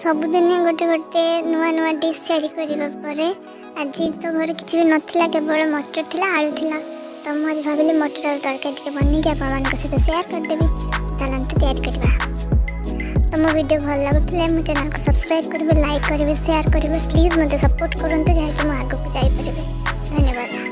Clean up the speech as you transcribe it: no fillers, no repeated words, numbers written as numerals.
सबुदिन गोटे गोटे नुआ नुआ डिश तैयारी आज तो घर किसी भी नाला केवल मटर थी आलू थी तो मुझे भाविली मटर और तरकारी बनईकि आपण सहित सेयार करदेवी चलते तैयारी करवा। तो मो वीडियो भल लगुले मो चैनल को सब्सक्राइब करेंगे, लाइक करेंगे, शेयर करेंगे। प्लीज़ मत सपोर्ट करूँ जहाँकि मुझे आगे को जापर। धन्यवाद।